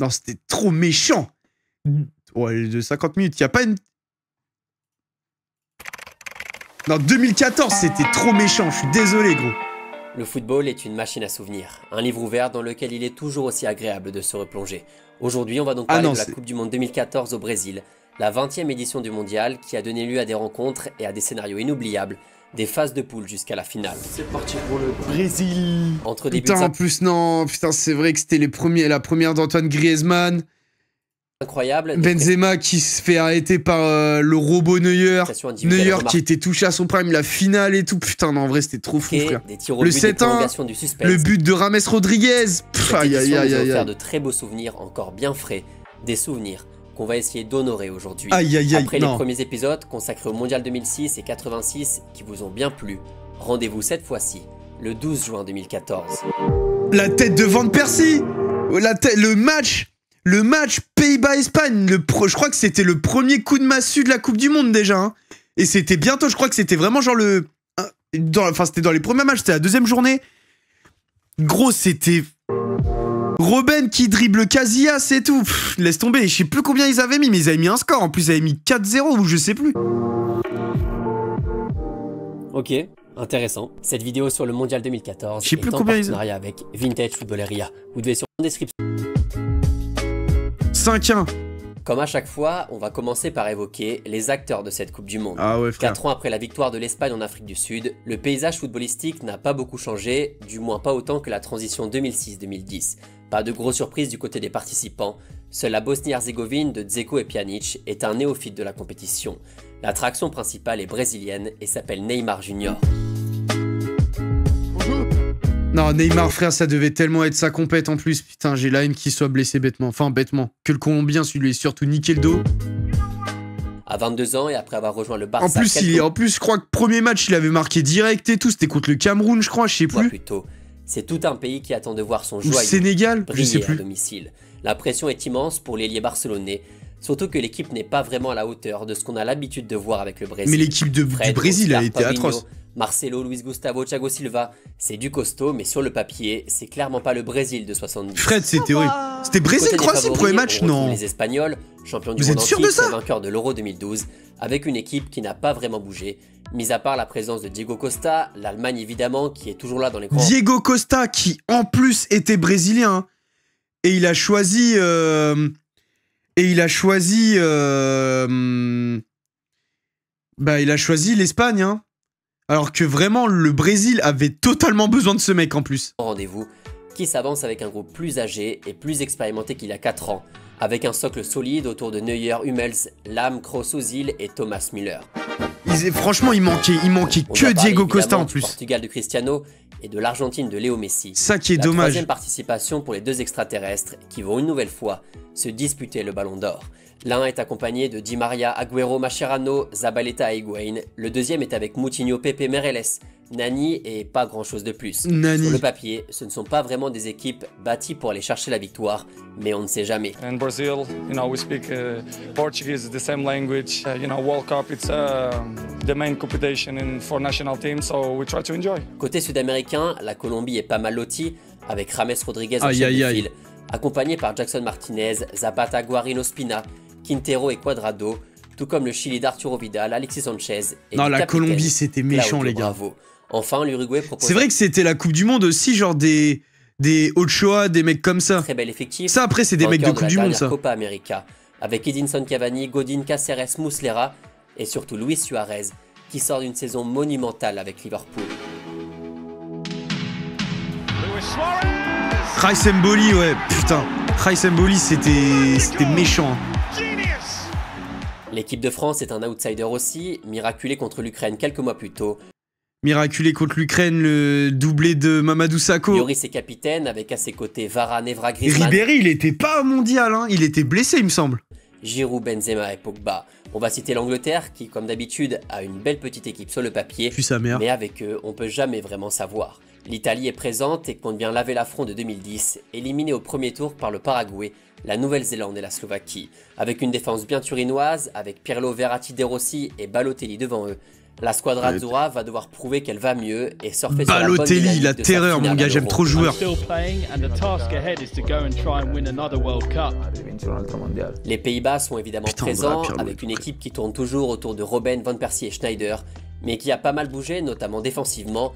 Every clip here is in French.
Non, c'était trop méchant. Ouais, de 50 minutes, il n'y a pas une... Non, 2014, c'était trop méchant, je suis désolé, gros. Le football est une machine à souvenirs, un livre ouvert dans lequel il est toujours aussi agréable de se replonger. Aujourd'hui, on va donc parler de la Coupe du Monde 2014 au Brésil, la 20e édition du mondial qui a donné lieu à des rencontres et à des scénarios inoubliables, des phases de poule jusqu'à la finale. C'est parti pour le Brésil. Entre des putain, en plus, non, putain, c'est vrai que c'était la première d'Antoine Griezmann. Incroyable. Benzema qui se fait arrêter par le robot Neuer. Neuer qui était touché à son prime, la finale et tout. Putain, non, en vrai, c'était trop fou, frère. Le 7-1, le but de Rames Rodriguez. Aïe, aïe, aïe, aïe. Faire de très beaux souvenirs encore bien frais. Des souvenirs qu'on va essayer d'honorer aujourd'hui. Aïe, aïe, aïe. Après les premiers épisodes consacrés au Mondial 2006 et 86 qui vous ont bien plu, rendez-vous cette fois-ci, le 12 juin 2014. La tête de Van Persie. Le match Pays-Bas-Espagne, je crois que c'était le premier coup de massue de la Coupe du Monde déjà. Hein. Et c'était bientôt, je crois que c'était vraiment genre c'était dans les premiers matchs, c'était la deuxième journée. Gros, c'était Robben qui dribble Casillas et tout. Pff, laisse tomber, je sais plus combien ils avaient mis, mais ils avaient mis un score. En plus, ils avaient mis 4-0 ou je sais plus. Ok, intéressant. Cette vidéo sur le Mondial 2014 je sais plus est en combien partenariat avec Vintage Footballeria. Vous devez sur la description. 5-1. Comme à chaque fois, on va commencer par évoquer les acteurs de cette Coupe du Monde. Ah ouais, frère. 4 ans après la victoire de l'Espagne en Afrique du Sud, le paysage footballistique n'a pas beaucoup changé, du moins pas autant que la transition 2006-2010. Pas de grosses surprises du côté des participants, seule la Bosnie-Herzégovine de Dzeko et Pjanic est un néophyte de la compétition. L'attraction principale est brésilienne et s'appelle Neymar Junior. Non, Neymar, frère, ça devait tellement être sa compète en plus. Putain, j'ai la haine qu'il soit blessé bêtement. Enfin, bêtement. Que le Colombien, celui-là, est surtout niqué le dos. À 22 ans et après avoir rejoint le Barça... En plus, je crois que premier match, il avait marqué direct et tout. C'était contre le Cameroun, je crois, je sais plus. Plutôt. C'est tout un pays qui attend de voir son joyau Sénégal, je sais plus. À domicile. La pression est immense pour l'ailier barcelonais. Surtout que l'équipe n'est pas vraiment à la hauteur de ce qu'on a l'habitude de voir avec le Brésil. Mais l'équipe du Brésil a été atroce. Marcelo, Luis Gustavo, Thiago Silva, c'est du costaud, mais sur le papier, c'est clairement pas le Brésil de 70. Fred, c'était horrible. C'était Brésil-Croatie, premier match, non. Les Espagnols, champions du monde en titre et vainqueurs de l'Euro 2012, avec une équipe qui n'a pas vraiment bougé. Mis à part la présence de Diego Costa, l'Allemagne évidemment, qui est toujours là dans les grands... Diego Costa, qui en plus était brésilien, et il a choisi... il a choisi l'Espagne, hein. Alors que vraiment, le Brésil avait totalement besoin de ce mec en plus. Rendez-vous qui s'avance avec un groupe plus âgé et plus expérimenté qu'il y a 4 ans, avec un socle solide autour de Neuer, Hummels, Lahm, Kroos, Özil et Thomas Müller. Franchement, il manquait que Diego Costa en plus. Du Portugal de Cristiano et de l'Argentine de Léo Messi. Ça qui est dommage. La troisième participation pour les deux extraterrestres qui vont une nouvelle fois se disputer le Ballon d'Or. L'un est accompagné de Di Maria, Agüero, Mascherano, Zabaleta et Higuaín. Le deuxième est avec Moutinho, Pepe, Meireles, Nani et pas grand chose de plus. Nani. Sur le papier, ce ne sont pas vraiment des équipes bâties pour aller chercher la victoire, mais on ne sait jamais. In Brazil, we speak Portuguese, the same language. World Cup, it's the main competition for national team, so we try to enjoy. Côté sud-américain, la Colombie est pas mal lotie, avec Rames Rodriguez en chef de file, accompagné par Jackson Martinez, Zapata, Guarín, Ospina, Quintero et Cuadrado, tout comme le Chili d'Arturo Vidal, Alexis Sanchez et non, la Colombie c'était méchant, les gars. Bravo. Enfin, l'Uruguay propose... C'est vrai que c'était la Coupe du Monde aussi, genre des Ochoa, des mecs comme ça. Très bel effectif. Ça après c'est des mecs de Coupe du Monde, ça. Copa América, avec Edinson Cavani, Godin, Cáceres, Muslera et surtout Luis Suarez, qui sort d'une saison monumentale avec Liverpool. Rice Mboli, ouais, putain. Rice Mboli, c'était méchant. L'équipe de France est un outsider aussi, miraculé contre l'Ukraine quelques mois plus tôt. Miraculé contre l'Ukraine, le doublé de Mamadou Sakho. Lloris est capitaine, avec à ses côtés Varane, Evra, Griezmann. Ribéry, il était pas au mondial, hein. Il était blessé, il me semble. Giroud, Benzema et Pogba. On va citer l'Angleterre qui, comme d'habitude, a une belle petite équipe sur le papier. Puis sa mère. Mais avec eux, on peut jamais vraiment savoir. L'Italie est présente et compte bien laver l'affront de 2010, éliminée au premier tour par le Paraguay, la Nouvelle-Zélande et la Slovaquie. Avec une défense bien turinoise, avec Pirlo, Verratti, De Rossi et Balotelli devant eux, La squadra Azzurra va devoir prouver qu'elle va mieux et surfer sur la bonne Balotelli, dynamique la de sa terreur, finale mon gars, à j'aime l'Euro. trop le joueur. Still playing, and the task ahead is to go and try and win another World Cup. Les Pays-Bas sont évidemment Putain, on présents, dirait Pirlo, avec une ouais. équipe qui tourne toujours autour de Robben, Van Persie et Schneider, mais qui a pas mal bougé, notamment défensivement,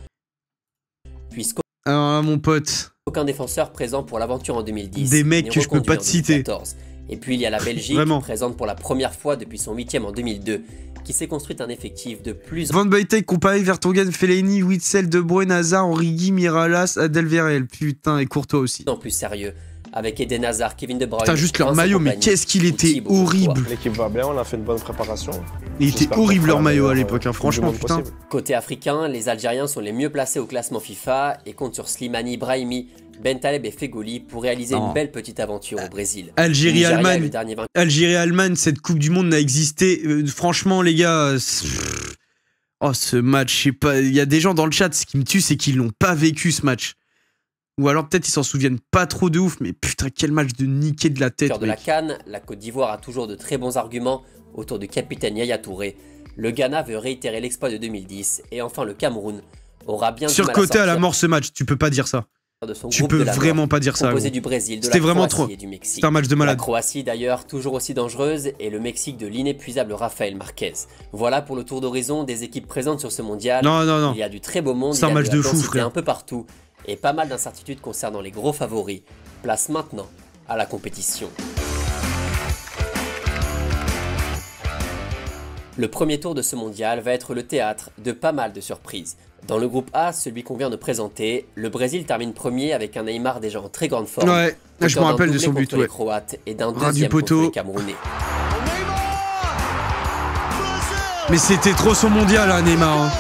puisqu'aucun Ah, mon pote. défenseur présent pour l'aventure en 2010 Des mecs n'est que je peux reconduit pas en te citer. 2014. Et puis il y a la Belgique, Vraiment. présente pour la première fois depuis son 8e en 2002, qui s'est construite un effectif de plus Van Buytek, Kompany, Vertonghen, Fellaini, Witzel, De Bruyne, Hazard, Origi, Miralas, Adelverel. Putain, et Courtois aussi. en plus sérieux, avec Eden Hazard, Kevin De Bruyne, Putain, juste leur Vincent maillot, mais Kompany qu'est-ce qu'il ou était Thibaut Courtois. horrible. L'équipe va bien, on a fait une bonne préparation. Il était J'espère qu'on horrible fera leur la maillot à meilleure l'époque, hein, Coupe du franchement, Monde putain. possible. Côté africain, les Algériens sont les mieux placés au classement FIFA et comptent sur Slimani, Brahimi, Bentaleb et Fegoli pour réaliser Non. une belle petite aventure au Brésil. Le Algérie, Nigeria est le Allemagne. dernier vainqueur Algérie, Allemagne, cette Coupe du Monde n'a existé. Franchement, les gars. Oh, ce match, je sais pas. Il y a des gens dans le chat, ce qui me tue, c'est qu'ils l'ont pas vécu ce match. Ou alors peut-être ils s'en souviennent pas trop de ouf, mais putain, quel match de niquer de la tête, de la mec. CAN, la Côte d'Ivoire a toujours de très bons arguments autour du capitaine Yaya Touré. Le Ghana veut réitérer l'exploit de 2010 et enfin le Cameroun aura bien du mal Surcoté à la sortir mort ce match, tu peux pas dire ça. de son Tu groupe peux de la mort, vraiment pas dire ça. composé gros. du Brésil, de C'était la vraiment Croatie trop. et du Mexique. C'était un match de La malade. Croatie d'ailleurs toujours aussi dangereuse et le Mexique de l'inépuisable Rafael Marquez. Voilà pour le tour d'horizon des équipes présentes sur ce mondial. Non, non, non. Il y a du très beau monde, C'est un il y a match de la de fou, densité frère. un peu partout et pas mal d'incertitudes concernant les gros favoris. Place maintenant à la compétition. Le premier tour de ce mondial va être le théâtre de pas mal de surprises. Dans le groupe A, celui qu'on vient de présenter, le Brésil termine premier avec un Neymar déjà en très grande forme. Ouais, là, je me auteur d'un rappelle de doublé son but, contre les ouais. Croates et d'un Ras du deuxième contre poteau. les Camerounais. Mais c'était trop son mondial, hein, Neymar. hein.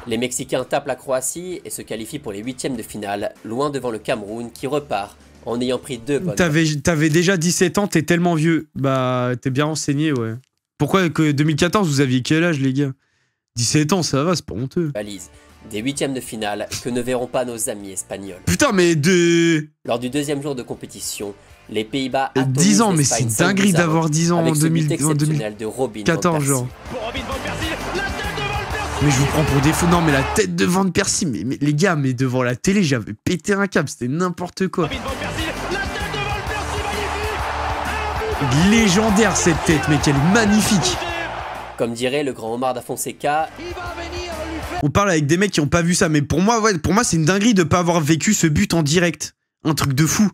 Les Mexicains tapent la Croatie et se qualifient pour les huitièmes de finale, loin devant le Cameroun qui repart en ayant pris 2 bonnes. T'avais déjà 17 ans, t'es tellement vieux. Bah, t'es bien renseigné, ouais. Pourquoi que 2014, vous aviez quel âge, les gars? 17 ans, ça va, c'est pas honteux. balises. Des huitièmes de finale que ne verront pas nos amis espagnols. Putain, mais de... Lors du deuxième jour de compétition, les Pays-Bas 10 ans, mais c'est une dinguerie d'avoir 10 ans en avec ce but 2000, en exceptionnel de Robin 2014, Van Persie. genre. Mais je vous prends pour des fous. Non, mais la tête de Van Persie, mais les gars, mais devant la télé, j'avais pété un câble, c'était n'importe quoi. Légendaire cette tête, mec, elle est magnifique. Comme dirait le grand Omar da Fonseca, On parle avec des mecs qui ont pas vu ça, mais pour moi, ouais, pour moi, c'est une dinguerie de pas avoir vécu ce but en direct. Un truc de fou.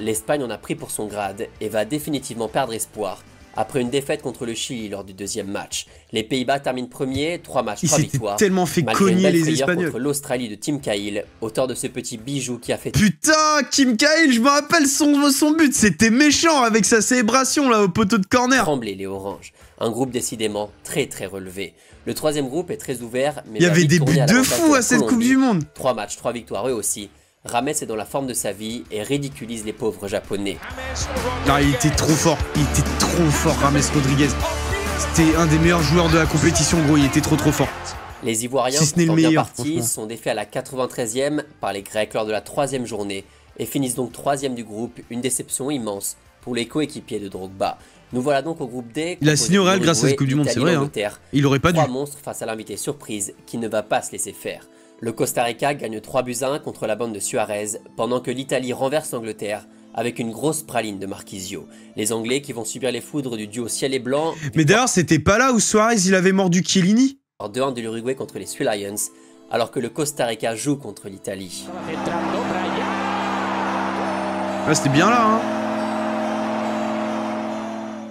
l'Espagne en a pris pour son grade et va définitivement perdre espoir après une défaite contre le Chili lors du deuxième match. Les Pays-Bas terminent premier, 3 matchs, Ils 3 s'étaient victoires. tellement fait malgré une cogner belle les frayeur Espagnols. contre l'Australie de Tim Cahill, auteur de ce petit bijou qui a fait Putain, Kim Cahill, je me rappelle son but, c'était méchant avec sa célébration là au poteau de corner. trembler les Oranges. Un groupe décidément très relevé. Le troisième groupe est très ouvert, mais Il y va avait vite des tourner buts à de l'avantage fou la à cette Coupe Colombie. du Monde. 3 matchs, 3 victoires eux aussi. Rames est dans la forme de sa vie et ridiculise les pauvres japonais. Non, il était trop fort, Rames Rodriguez. C'était un des meilleurs joueurs de la compétition, gros, il était trop fort. Les Ivoiriens, Si ce n'est le pourtant bien meilleur, partis, franchement. sont défaits à la 93e par les Grecs lors de la 3e journée et finissent donc 3e du groupe, une déception immense pour les coéquipiers de Drogba. Nous voilà donc au groupe D. Il a composé signé au Real grâce à cette d'Uruguay, Coupe du Monde, c'est Italie, vrai, hein. l'Angleterre. Il aurait pas dû. 3 monstres face à l'invité surprise qui ne va pas se laisser faire. Le Costa Rica gagne 3-1 contre la bande de Suarez, pendant que l'Italie renverse l'Angleterre avec une grosse praline de Marquisio. Les Anglais qui vont subir les foudres du duo ciel et blanc. Mais d'ailleurs, c'était pas là où Suarez il avait mordu Chiellini? 2-1 de l'Uruguay contre les Sue Lions, alors que le Costa Rica joue contre l'Italie. Ah, c'était bien là, hein.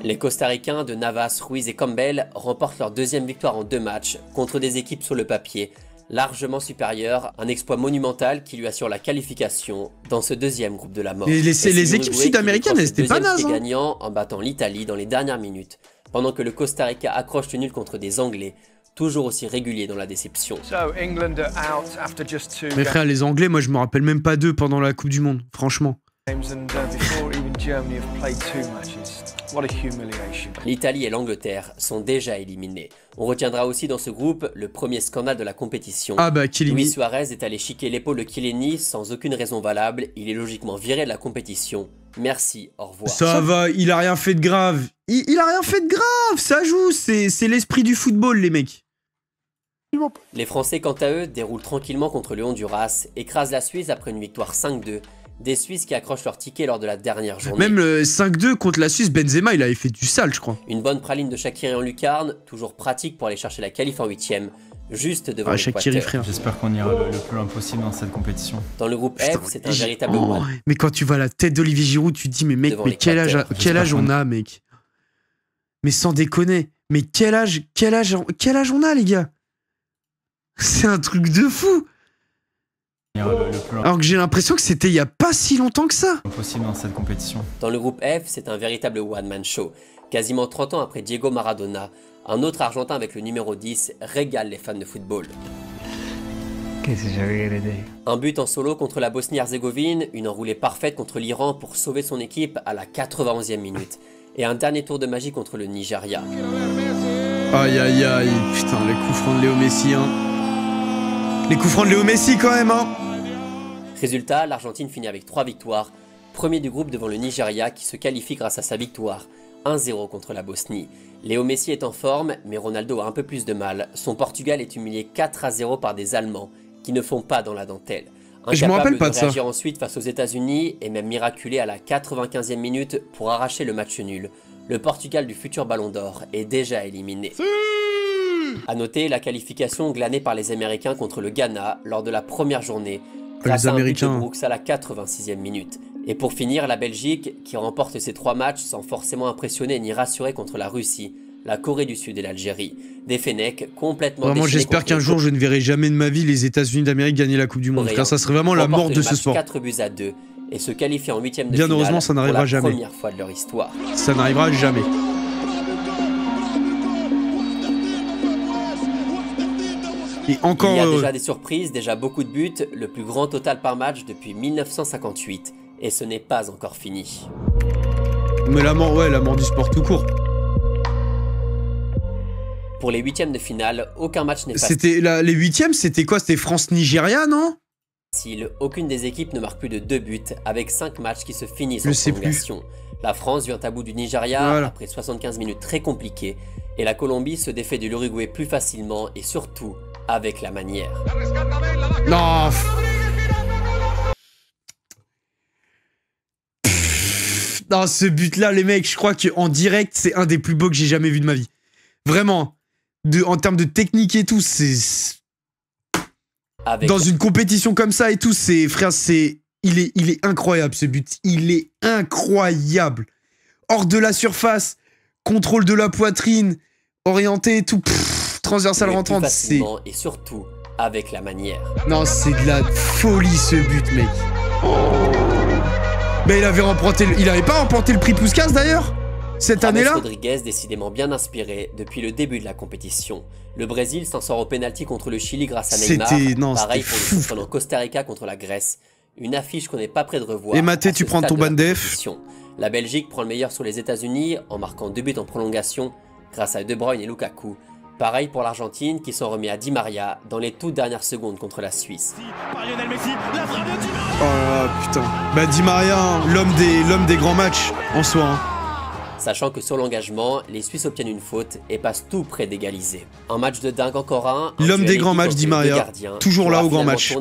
Les Costaricains de Navas, Ruiz et Campbell remportent leur deuxième victoire en 2 matchs contre des équipes sur le papier largement supérieures, un exploit monumental qui lui assure la qualification dans ce deuxième groupe de la mort. Et les Et c'est équipes l'Uruguay sud-américaines, qui elles étaient pas décroche le nazes, deuxième hein. ticket gagnant en battant l'Italie dans les dernières minutes, pendant que le Costa Rica accroche le nul contre des Anglais, toujours aussi réguliers dans la déception. Mais frère, les Anglais, moi je me rappelle même pas d'eux pendant la Coupe du Monde, franchement. L'Italie et l'Angleterre sont déjà éliminés. On retiendra aussi dans ce groupe le premier scandale de la compétition. Ah bah Chiellini. Luis Suarez est allé chiquer l'épaule de Chiellini sans aucune raison valable. Il est logiquement viré de la compétition. Merci, au revoir. Ça va, il a rien fait de grave. Il a rien fait de grave, ça joue, c'est l'esprit du football, les mecs. Les Français, quant à eux, déroulent tranquillement contre le Honduras, écrasent la Suisse après une victoire 5-2. Des Suisses qui accrochent leur ticket lors de la dernière journée. Même le 5-2 contre la Suisse, Benzema, il avait fait du sale, je crois. Une bonne praline de Shaqiri en lucarne, toujours pratique pour aller chercher la qualif en 8ème, juste devant Shaqiri, frère. J'espère qu'on ira le plus loin possible dans cette compétition. Dans le groupe Putain, F, c'est un véritable one. Mais quand tu vois la tête d'Olivier Giroud, tu te dis, mais mec, Devant mais quel âge on a, mec? Mais sans déconner, mais quel âge on a, les gars? C'est un truc de fou. Alors que j'ai l'impression que c'était il y a pas si longtemps que ça. Possible dans cette compétition. Dans le groupe F, c'est un véritable one-man show. Quasiment 30 ans après Diego Maradona, un autre Argentin avec le numéro 10 régale les fans de football. Un but en solo contre la Bosnie-Herzégovine, une enroulée parfaite contre l'Iran pour sauver son équipe à la 91e minute. Et un dernier tour de magie contre le Nigeria. Aïe aïe aïe, putain, les coups francs de Léo Messi, hein. Les coups francs de Léo Messi quand même, hein. Résultat, l'Argentine finit avec 3 victoires, premier du groupe devant le Nigeria qui se qualifie grâce à sa victoire, 1-0 contre la Bosnie. Léo Messi est en forme, mais Ronaldo a un peu plus de mal. Son Portugal est humilié 4-0 par des Allemands qui ne font pas dans la dentelle. Je me rappelle pas de ça. Réagir ensuite face aux États-Unis et même miraculé à la 95e minute pour arracher le match nul. Le Portugal du futur Ballon d'Or est déjà éliminé. A noter la qualification glanée par les Américains contre le Ghana lors de la première journée, grâce à un but de Brooks à la 86e minute. Et pour finir, la Belgique qui remporte ses 3 matchs sans forcément impressionner ni rassurer contre la Russie, la Corée du Sud et l'Algérie. Des Fennecs complètement déchaînés. Vraiment, j'espère qu'un jour je ne verrai jamais de ma vie les États-Unis d'Amérique gagner la Coupe du Monde. Car ça serait vraiment la mort de ce sport. 4-2 et se qualifier en 8e de Bien finale heureusement, ça n'arrivera jamais. Pour la première fois de leur histoire. Ça n'arrivera jamais. Et encore, il y a déjà des surprises, déjà beaucoup de buts, le plus grand total par match depuis 1958. Et ce n'est pas encore fini. Mais la mort du sport tout court. Pour les 8e de finale, aucun match n'est facile. Les 8e, c'était quoi? C'était France-Nigeria, non? Aucune des équipes ne marque plus de 2 buts, avec 5 matchs qui se finissent en prolongation. La France vient à bout du Nigeria après 75 minutes très compliquées, et la Colombie se défait de l'Uruguay plus facilement et surtout avec la manière. Non. Non, ce but-là, les mecs, je crois qu'en direct, c'est un des plus beaux que j'ai jamais vu de ma vie. Vraiment. En termes de technique et tout, c'est... Dans une compétition comme ça et tout, c'est... Frère, c'est... Il est incroyable, ce but. Il est incroyable. Hors de la surface, contrôle de la poitrine, orienté et tout. Transversale rentrante, c'est... Et surtout, avec la manière. Non, c'est de la folie, ce but, mec. Mais il avait pas remporté le prix Puskas, d'ailleurs, cette année-là. Rodriguez, décidément bien inspiré depuis le début de la compétition. Le Brésil s'en sort au pénalty contre le Chili grâce à Neymar. Pareil pour le surprenant Costa Rica contre la Grèce. Une affiche qu'on n'est pas prêt de revoir. Et Mathé, tu prends ton ban def. La Belgique prend le meilleur sur les États-Unis en marquant 2 buts en prolongation grâce à De Bruyne et Lukaku. Pareil pour l'Argentine qui s'en remet à Di Maria dans les toutes dernières secondes contre la Suisse. Oh là là, putain. Bah Di Maria, l'homme des grands matchs en soi. Hein. Sachant que sur l'engagement, les Suisses obtiennent une faute et passent tout près d'égaliser. Un match de dingue encore un. L'homme des grands matchs, Di Maria. Toujours là au grand match.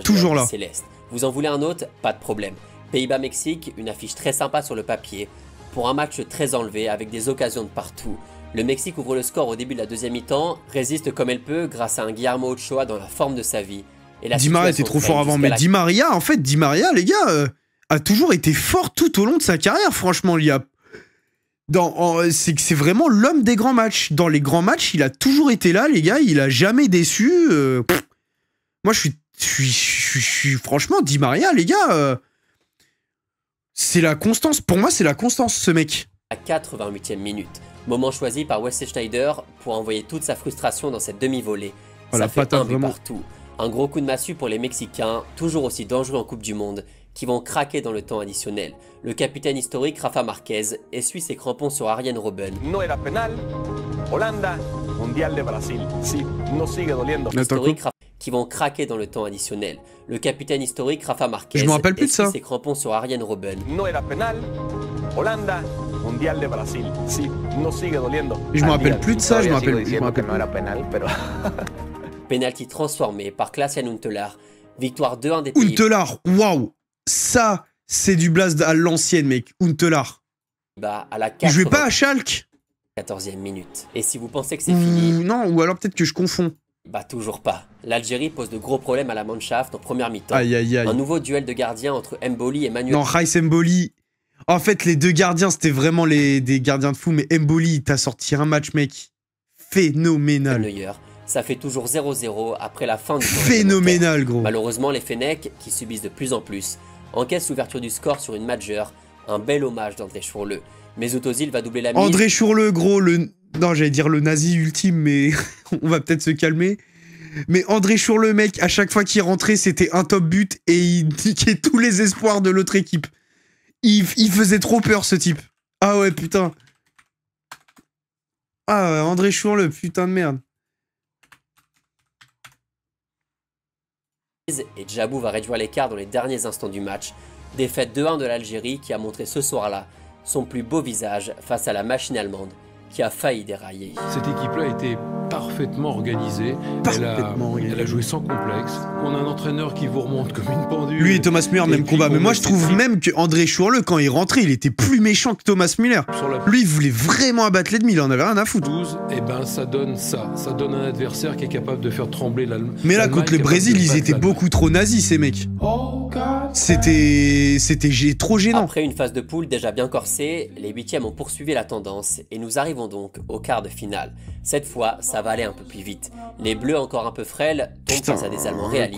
Toujours là. Céleste. Vous en voulez un autre? Pas de problème. Pays-Bas-Mexique, une affiche très sympa sur le papier. Pour un match très enlevé avec des occasions de partout. Le Mexique ouvre le score au début de la deuxième mi-temps, résiste comme elle peut grâce à un Guillermo Ochoa dans la forme de sa vie. Et la Di Maria était trop fort avant, mais Di Maria, en fait, Di Maria, les gars, a toujours été fort tout au long de sa carrière, franchement. C'est vraiment l'homme des grands matchs. Dans les grands matchs, il a toujours été là, les gars, il a jamais déçu. Moi, je suis franchement, Di Maria, les gars, c'est la constance. Pour moi, c'est la constance, ce mec. À 88e minute. Moment choisi par Wesley Schneider pour envoyer toute sa frustration dans cette demi-volée. Ça fait un but partout. Un gros coup de massue pour les Mexicains, toujours aussi dangereux en Coupe du Monde, qui vont craquer dans le temps additionnel. Le capitaine historique Rafa Marquez essuie ses crampons sur Arjen Robben. No era penal. Holanda, Mundial de Brasil. Sí, no sigue doliendo. Qui vont craquer dans le temps additionnel. Le capitaine historique Rafa Marquez Je me rappelle plus de ça. essuie ses crampons sur Arjen Robben. No era penal. Holanda, Mundial de Brasil. Sí, no sigue doliendo. Je me rappelle plus de ça, je me rappelle plus. Penalty transformé par Klaas-Jan Huntelaar. Victoire 2-1 des Pays-Bas. Huntelaar, waouh, ça, c'est du blast à l'ancienne, mec. Huntelaar. À la Il jouait pas à Schalke. 14e minute. Et si vous pensez que c'est fini, non, ou alors peut-être que je confonds. Toujours pas. L'Algérie pose de gros problèmes à la Mannschaft en première mi-temps. Aïe, aïe, aïe. Un nouveau duel de gardiens entre Mboli et Manuel. Non, Rice Mboli. En fait, les deux gardiens, c'était vraiment des gardiens de fou, mais Mboli, il t'a sorti un match, mec. Phénoménal. Neuer. Ça fait toujours 0-0 après la fin du temps. Phénoménal, gros. Malheureusement, les Fennecs, qui subissent de plus en plus, encaissent l'ouverture du score sur une majeure. Un bel hommage d'André Chourleux. Mesut Özil va doubler la mise. André Chourleux, gros, non, j'allais dire le nazi ultime, mais on va peut-être se calmer. Mais André Chourleux, mec, à chaque fois qu'il rentrait, c'était un top but et il niquait tous les espoirs de l'autre équipe. Il faisait trop peur, ce type. Ah ouais, putain. Ah ouais, André Chourleux, putain de merde. Et Djabou va réduire l'écart dans les derniers instants du match. Défaite 2-1 de l'Algérie qui a montré ce soir-là son plus beau visage face à la machine allemande qui a failli dérailler. Cette équipe-là était parfaitement organisée. Elle a joué sans complexe. On a un entraîneur qui vous remonte comme une pendule. Lui et Thomas Müller, même combat. Mais moi, je trouve même que André Chourleux, quand il rentrait, il était plus méchant que Thomas Müller. Lui, il voulait vraiment abattre l'ennemi, il en avait rien à foutre. Et ben, ça donne ça. Ça donne un adversaire qui est capable de faire trembler l'Allemagne. Mais là, contre le Brésil, ils étaient beaucoup trop nazis, ces mecs. C'était trop gênant. Après une phase de poule déjà bien corsée, les huitièmes ont poursuivi la tendance et nous arrivons donc au quart de finale. Cette fois, ça va aller un peu plus vite. Les Bleus, encore un peu frêles, tombent face à des Allemands réalistes.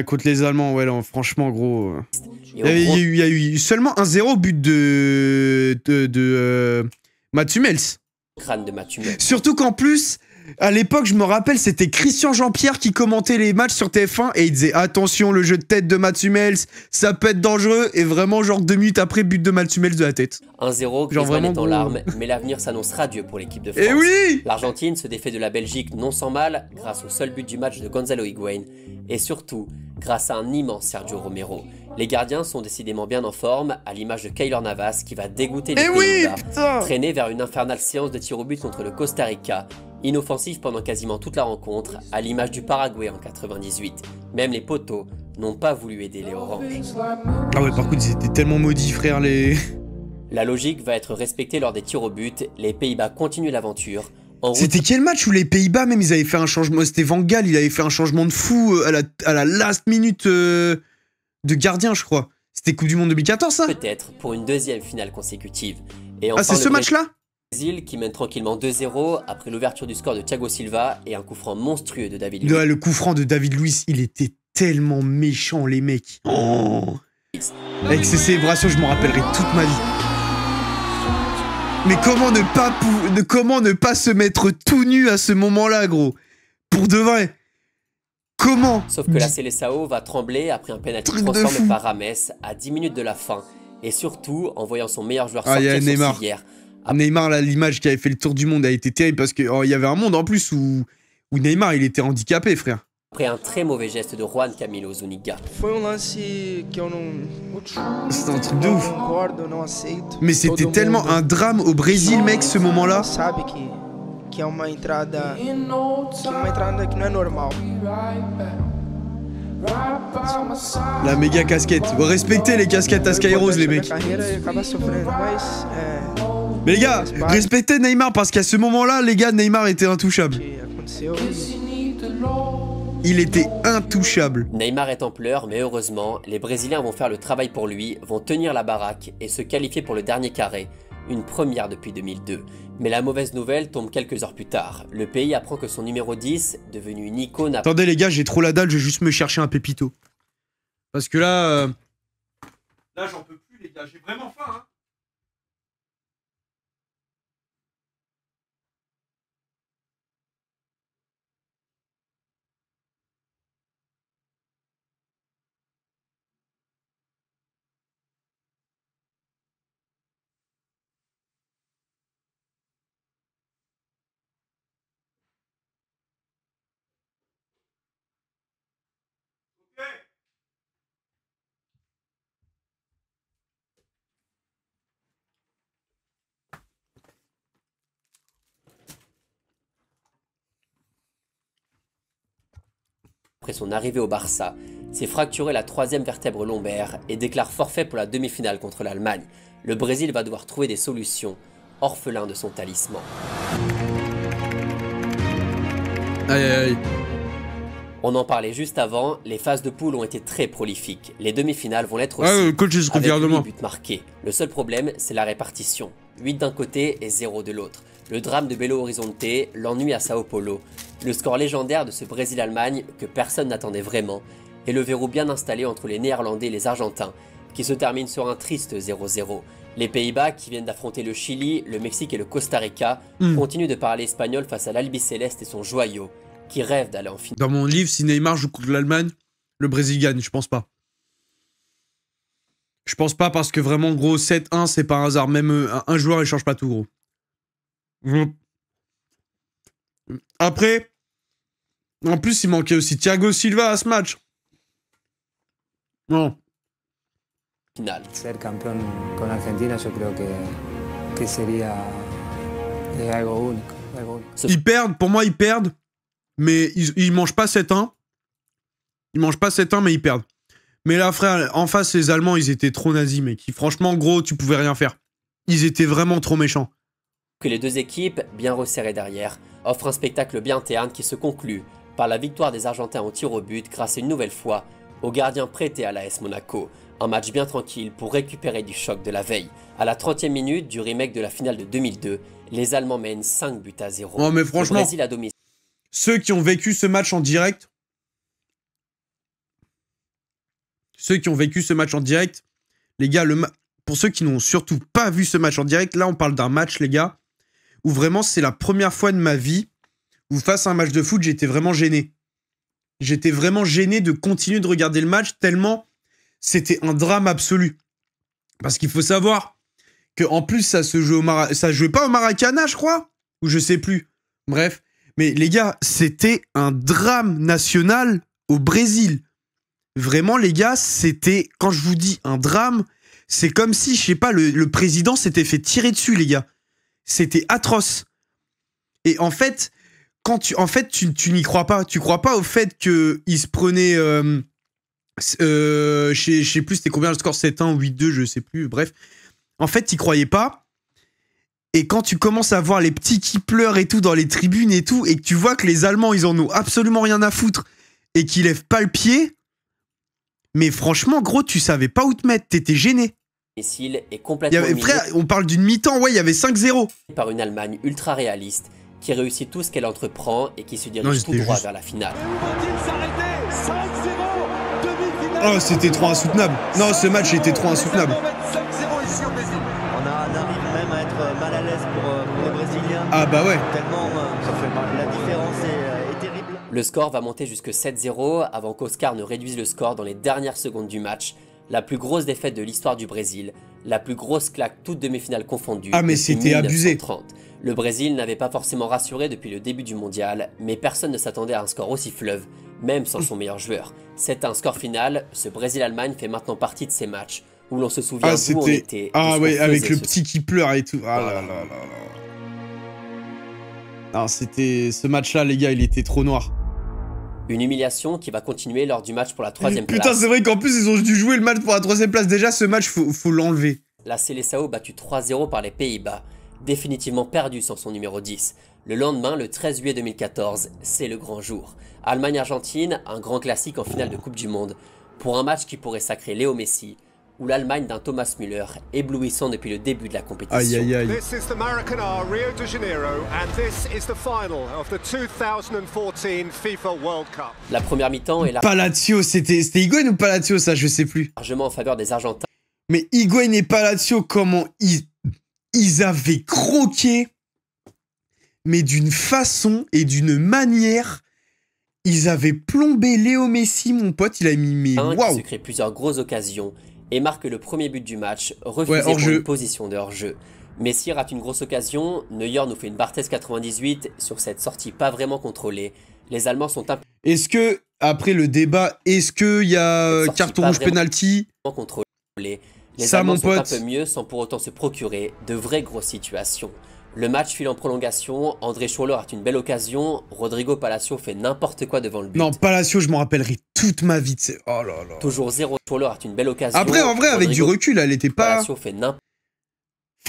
Contre les Allemands, ouais, non, franchement, gros. Il y a eu seulement un 0 but de Mats Hummels. Crâne de Mats Hummels. Surtout qu'en plus, à l'époque, je me rappelle, c'était Christian Jean-Pierre qui commentait les matchs sur TF1 et il disait attention, le jeu de tête de Mats Hummels, ça peut être dangereux. Et vraiment, genre 2 minutes après, but de Mats Hummels de la tête. 1-0, Griezmann est en larmes, mais l'avenir s'annonce radieux pour l'équipe de France. Et oui, l'Argentine se défait de la Belgique non sans mal, grâce au seul but du match de Gonzalo Higuaín, et surtout, grâce à un immense Sergio Romero. Les gardiens sont décidément bien en forme, à l'image de Keylor Navas qui va dégoûter les Pays-Bas, traîné vers une infernale séance de tir au but contre le Costa Rica, inoffensif pendant quasiment toute la rencontre, à l'image du Paraguay en 98. Même les poteaux n'ont pas voulu aider les Oranges. Ah ouais, par contre, ils étaient tellement maudits, frère, les... La logique va être respectée lors des tirs au but, les Pays-Bas continuent l'aventure. C'était quel match où les Pays-Bas, même, ils avaient fait un changement, c'était Van Gaal, il avait fait un changement de fou à la last minute de gardien, je crois. C'était Coupe du Monde 2014, ça? Peut-être pour une deuxième finale consécutive. Et enfin, c'est ce match-là? Brésil qui mène tranquillement 2-0 après l'ouverture du score de Thiago Silva et un coup franc monstrueux de David Luiz. Le coup franc de David Luiz, il était tellement méchant, les mecs. Oh. Avec ses célébrations, je m'en rappellerai toute ma vie. Mais comment ne pas se mettre tout nu à ce moment-là, gros? Pour de vrai. Comment? Sauf que la Seleção va trembler après un penalty transformé par Rames à 10 minutes de la fin. Et surtout, en voyant son meilleur joueur sortir sur civière. Neymar, là, l'image qui avait fait le tour du monde a été terrible parce qu'il y avait un monde en plus où Neymar, il était handicapé, frère. Après un très mauvais geste de Juan Camilo Zuniga. C'était un truc de ouf. Mais c'était tellement un drame au Brésil, mec, ce moment-là. La méga casquette. Respectez les casquettes à Skyros, les mecs. Mais les gars, respectez Neymar parce qu'à ce moment-là, les gars, Neymar était intouchable. Il était intouchable. Neymar est en pleurs, mais heureusement, les Brésiliens vont faire le travail pour lui, vont tenir la baraque et se qualifier pour le dernier carré. Une première depuis 2002. Mais la mauvaise nouvelle tombe quelques heures plus tard. Le pays apprend que son numéro 10, devenu une icône... Attendez les gars, j'ai trop la dalle, je vais juste me chercher un pépito. Parce que là... Là j'en peux plus les gars, j'ai vraiment faim hein. après son arrivée au Barça, s'est fracturé la 3e vertèbre lombaire et déclare forfait pour la demi-finale contre l'Allemagne. Le Brésil va devoir trouver des solutions, orphelin de son talisman. Aïe aïe aïe. On en parlait juste avant, les phases de poule ont été très prolifiques. Les demi-finales vont l'être aussi, Ouais, coach, je avec confirme 8 demain. buts marqués. Le seul problème, c'est la répartition. 8 d'un côté et 0 de l'autre. Le drame de Belo Horizonte, l'ennui à Sao Paulo, le score légendaire de ce Brésil-Allemagne que personne n'attendait vraiment, et le verrou bien installé entre les Néerlandais et les Argentins, qui se termine sur un triste 0-0. Les Pays-Bas, qui viennent d'affronter le Chili, le Mexique et le Costa Rica, continuent de parler espagnol face à l'Albiceleste et son joyau, qui rêve d'aller en finale. Dans mon livre, si Neymar joue contre l'Allemagne, le Brésil gagne, je pense pas. Je pense pas parce que vraiment, gros, 7-1, c'est pas un hasard. Même un joueur, il change pas tout, gros. Après, en plus, il manquait aussi Thiago Silva à ce match. Non. Ser campeón con Argentina, yo creo que sería algo único. Ils perdent, pour moi, ils perdent. Mais ils mangent pas 7-1. Ils mangent pas 7-1, mais ils perdent. Mais là, frère, en face, les Allemands, ils étaient trop nazis, mec. Franchement, gros, tu pouvais rien faire. Ils étaient vraiment trop méchants. Que les deux équipes, bien resserrées derrière, offrent un spectacle bien terne qui se conclut par la victoire des Argentins au tir au but grâce une nouvelle fois au gardien prêté à l'AS Monaco. Un match bien tranquille pour récupérer du choc de la veille. À la 30e minute du remake de la finale de 2002, les Allemands mènent 5-0. Oh, mais franchement, le Brésil à domicile. Ceux qui ont vécu ce match en direct, les gars, pour ceux qui n'ont surtout pas vu ce match en direct, là on parle d'un match, les gars, où vraiment c'est la première fois de ma vie où face à un match de foot, j'étais vraiment gêné. J'étais vraiment gêné de continuer de regarder le match tellement c'était un drame absolu. Parce qu'il faut savoir qu'en plus ça se joue ça jouait pas au Maracana, je crois, ou je sais plus. Bref, mais les gars, c'était un drame national au Brésil. Vraiment, les gars, c'était, quand je vous dis un drame, c'est comme si, je sais pas, le président s'était fait tirer dessus, les gars. C'était atroce. Et en fait, tu n'y crois pas. Tu crois pas au fait qu'il se prenait, je sais plus, c'était combien le score, 7-1 ou 8-2, je sais plus, bref. En fait, t'y croyais pas. Et quand tu commences à voir les petits qui pleurent et tout dans les tribunes et tout, et que tu vois que les Allemands, ils en ont absolument rien à foutre, et qu'ils lèvent pas le pied, mais franchement, gros, tu savais pas où te mettre, t'étais gêné. Est complètement Frère, on parle d'une mi-temps, ouais, il y avait 5-0. Par une Allemagne ultra réaliste, qui réussit tout ce qu'elle entreprend et qui se dirige tout droit vers la finale. Oh, c'était trop insoutenable. Non, ce match était trop insoutenable. On arrive même à être mal à l'aise pour les Brésiliens. Ah bah ouais. Tellement ça fait mal. La différence est terrible. Le score va monter jusque 7-0 avant qu'Oscar ne réduise le score dans les dernières secondes du match. La plus grosse défaite de l'histoire du Brésil, la plus grosse claque toute demi-finale confondue. Ah mais c'était abusé. Le Brésil n'avait pas forcément rassuré depuis le début du mondial, mais personne ne s'attendait à un score aussi fleuve, même sans son meilleur joueur. C'est un score final, ce Brésil-Allemagne fait maintenant partie de ces matchs où l'on se souvient d'où on était. Ah ouais, avec le petit qui pleure et tout. Ah là là là là. Non, c'était ce match-là, les gars, il était trop noir. Une humiliation qui va continuer lors du match pour la 3e place. Putain, c'est vrai qu'en plus, ils ont dû jouer le match pour la 3e place. Déjà, ce match, faut l'enlever. La Seleção battue 3-0 par les Pays-Bas, définitivement perdu sans son numéro 10. Le lendemain, le 13 juillet 2014, c'est le grand jour. Allemagne-Argentine, un grand classique en finale de Coupe du Monde, pour un match qui pourrait sacrer Léo Messi, ou l'Allemagne d'un Thomas Müller, éblouissant depuis le début de la compétition. Aïe aïe aïe. This is the Maracanã, Rio de Janeiro, and this is the final of the 2014 FIFA World Cup. La première mi-temps est Palacio, c'était Higuaín ou Palacio, ça, je sais plus. Largement en faveur des Argentins. Mais Higuaín et Palacio, comment ils avaient croqué, mais d'une façon et d'une manière. Ils avaient plombé Léo Messi, mon pote, il a mis mais waouh. Qui se crée plusieurs grosses occasions et marque le premier but du match, refusé pour une position de hors-jeu. Messi rate une grosse occasion, Neuer nous fait une Barthez 98 sur cette sortie pas vraiment contrôlée. Les Allemands sont un peu... Est-ce que, après le débat, est-ce qu'il y a carton rouge penalty contrôlé. Les ça, Allemands mon pote, sont un peu mieux sans pour autant se procurer de vraies grosses situations. Le match file en prolongation, André Schurrle rate une belle occasion, Rodrigo Palacio fait n'importe quoi devant le but. Non, Palacio, je m'en rappellerai toute ma vie. Oh là là. Toujours 0, Schurrle rate une belle occasion. Après, en vrai, avec du recul, elle était pas... Palacio fait n'importe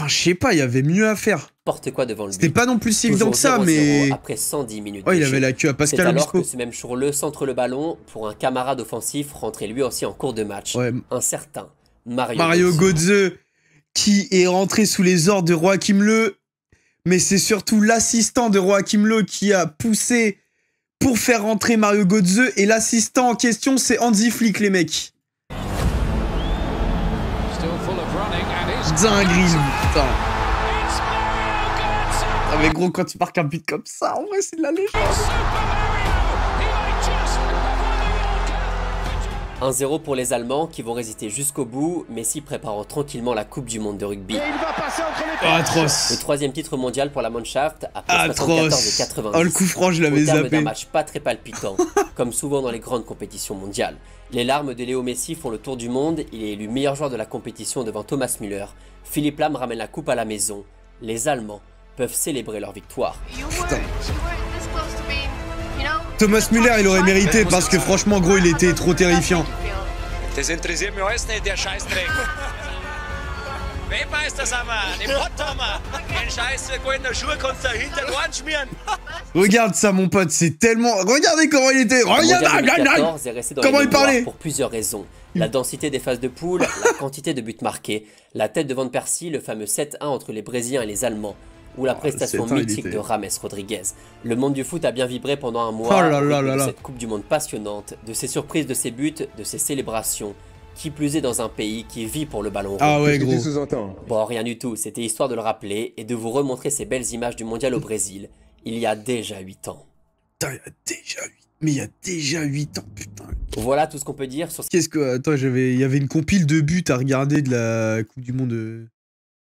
je sais pas, il y avait mieux à faire. quoi devant le but. C'était pas non plus si évident que ça, mais... Après 110 minutes il avait la queue à Pascal alors Obispo. que ce même Schurrle centre le ballon pour un camarade offensif rentré lui aussi en cours de match. Ouais. Un certain Mario Götze, qui est rentré sous les ordres de Joachim Löw. Mais c'est surtout l'assistant de Joachim Löw qui a poussé pour faire rentrer Mario Götze. Et l'assistant en question, c'est Hansi Flick, les mecs. Dinguerie, putain. Ah mais gros, quand tu marques un but comme ça, en vrai, c'est de la légende. 1-0 pour les Allemands qui vont résister jusqu'au bout, Messi préparant tranquillement la Coupe du Monde de rugby. Atroce. Le 3e titre mondial pour la Mannschaft après 74 et 90. Oh, le coup franc, je l'avais zappé. Un match pas très palpitant, comme souvent dans les grandes compétitions mondiales. Les larmes de Léo Messi font le tour du monde, il est élu meilleur joueur de la compétition devant Thomas Müller. Philippe Lahm ramène la coupe à la maison. Les Allemands peuvent célébrer leur victoire. Putain. Thomas Müller, il aurait mérité parce que franchement, gros, il était trop terrifiant. Regarde ça, mon pote, c'est tellement... Regardez comment il était. Regarde comment il parlait. Pour plusieurs raisons. La densité des phases de poule, la quantité de buts marqués, la tête de Van Persie, le fameux 7-1 entre les Brésiliens et les Allemands, ou la prestation mythique de James Rodriguez. Le monde du foot a bien vibré pendant un mois de cette Coupe du Monde passionnante, de ses surprises, de ses buts, de ses célébrations, qui plus est dans un pays qui vit pour le ballon rond. Ah ouais, gros. Bon, rien du tout, c'était histoire de le rappeler et de vous remontrer ces belles images du mondial au Brésil, il y a déjà 8 ans. Putain, il y a déjà 8 ans, putain. Voilà tout ce qu'on peut dire sur... Qu'est-ce que... Attends, il y avait une compile de buts à regarder de la Coupe du Monde...